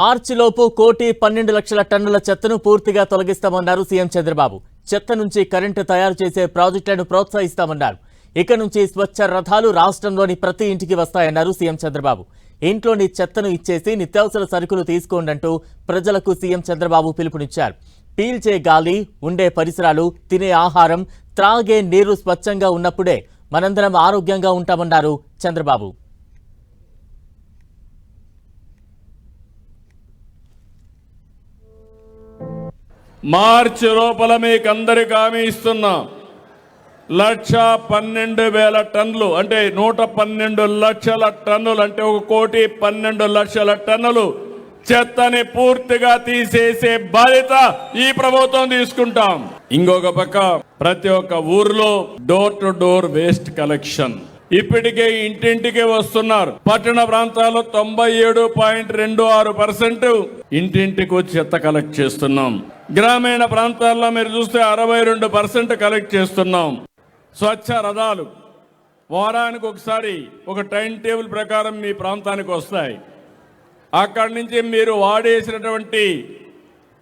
మార్చిలోపు 1,12,00,000 టన్నుల చెత్తను పూర్తిగా తొలగిస్తామన్నారు సీఎం చంద్రబాబు. చెత్త నుంచి కరెంటు తయారు చేసే ప్రాజెక్టులను ప్రోత్సహిస్తామన్నారు. ఇక నుంచి స్వచ్ఛ రథాలు రాష్ట్రంలోని ప్రతి ఇంటికి వస్తాయన్నారు సీఎం చంద్రబాబు. ఇంట్లోని చెత్తను ఇచ్చేసి నిత్యావసర సరుకులు తీసుకోండంటూ ప్రజలకు సీఎం చంద్రబాబు పిలుపునిచ్చారు. పీల్చే గాలి, ఉండే పరిసరాలు, తినే ఆహారం, త్రాగే నీరు స్వచ్ఛంగా ఉన్నప్పుడే మనందరం ఆరోగ్యంగా ఉంటామన్నారు చంద్రబాబు. మార్చి లోపల మీకు అందరికి హామీ ఇస్తున్నా. 1,12,000 టన్నులు అంటే 112 లక్షల టన్నులు అంటే 1,12 లక్షల టన్నులు చెత్తని పూర్తిగా తీసేసే బాధ్యత ఈ ప్రభుత్వం తీసుకుంటాం. ఇంకొక పక్క ప్రతి ఒక్క ఊర్లో door to door waste collection ఇప్పటికే ఇంటింటికి వస్తున్నారు. పట్టణ ప్రాంతాల్లో 97.26% ఇంటింటికి వచ్చి చెత్త కలెక్ట్ చేస్తున్నాం. గ్రామీణ ప్రాంతాల్లో మీరు చూస్తే 62% కలెక్ట్ చేస్తున్నాం. స్వచ్ఛ రథాలు వారానికి ఒకసారి ఒక టైం టేబుల్ ప్రకారం మీ ప్రాంతానికి వస్తాయి. అక్కడి నుంచి మీరు వాడేసినటువంటి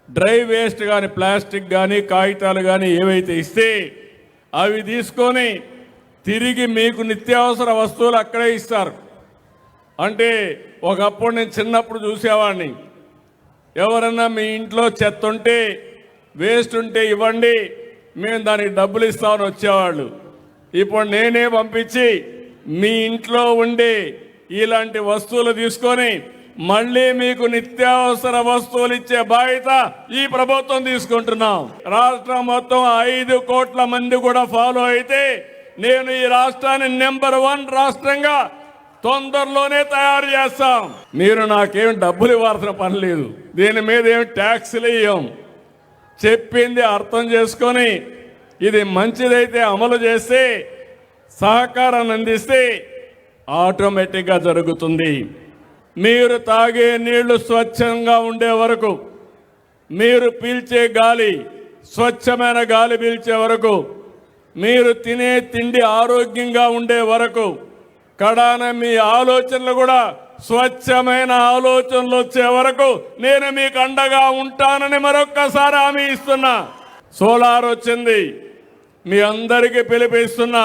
డ్రై వేస్ట్ కానీ, ప్లాస్టిక్ కానీ, కాగితాలు కానీ ఏవైతే ఇస్తే అవి తీసుకొని తిరిగి మీకు నిత్యావసర వస్తువులు అక్కడే ఇస్తారు. అంటే ఒకప్పుడు నేను చిన్నప్పుడు చూసేవాడిని, ఎవరన్నా మీ ఇంట్లో చెత్త ఉంటే, వేస్ట్ ఉంటే ఇవ్వండి, మేము దానికి డబ్బులు ఇస్తామని వచ్చేవాళ్ళు. ఇప్పుడు నేనే పంపించి మీ ఇంట్లో ఉండే ఇలాంటి వస్తువులు తీసుకొని మళ్ళీ మీకు నిత్యావసర వస్తువులు ఇచ్చే బాధ్యత ఈ ప్రభుత్వం తీసుకుంటున్నాం. రాష్ట్రం మొత్తం 5 కోట్ల మంది కూడా ఫాలో అయితే నేను ఈ రాష్ట్రాన్ని నెంబర్ 1 రాష్ట్రంగా తొందరలోనే తయారు చేస్తాం. మీరు నాకేం డబ్బులు ఇవ్వాల్సిన పని లేదు, దీని మీద ఏమి ట్యాక్స్లు ఇవ్వం. చెప్పింది అర్థం చేసుకొని ఇది మంచిదైతే అమలు చేస్తే, సహకారాన్ని అందిస్తే ఆటోమేటిక్గా జరుగుతుంది. మీరు తాగే నీళ్లు స్వచ్ఛంగా ఉండే వరకు, మీరు పీల్చే గాలి స్వచ్ఛమైన గాలి పీల్చే వరకు, మీరు తినే తిండి ఆరోగ్యంగా ఉండే వరకు, కడాన మీ ఆలోచనలు కూడా స్వచ్ఛమైన ఆలోచనలు వచ్చే వరకు నేను మీకు అండగా ఉంటానని మరొక్కసారి హామీ ఇస్తున్నా. సోలార్ వచ్చింది, మీ అందరికీ పిలిపిస్తున్నా.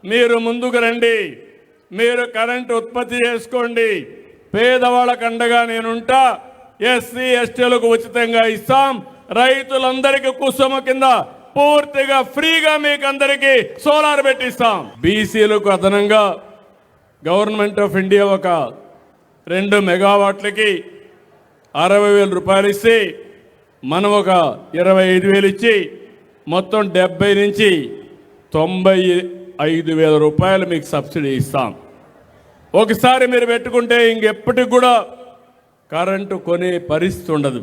మీరు ముందుకు రండి, మీరు కరెంటు ఉత్పత్తి చేసుకోండి. పేదవాళ్ళకు అండగా నేనుంటా. ఎస్సీ ఎస్టీలకు ఉచితంగా ఇస్తాం. రైతులందరికీ కుసుమ కింద పూర్తిగా ఫ్రీగా మీకు అందరికీ సోలార్ పెట్టిస్తాం. బీసీలకు అదనంగా గవర్నమెంట్ ఆఫ్ ఇండియా ఒక 2 మెగావాట్లకి 60,000 రూపాయలు ఇస్తే మనం ఒక 25,000 ఇచ్చి మొత్తం 70 నుంచి 95,000 రూపాయలు మీకు సబ్సిడీ ఇస్తాం. ఒకసారి మీరు పెట్టుకుంటే ఇంకెప్పటికి కూడా కరెంటు కొనే పరిస్థితి ఉండదు.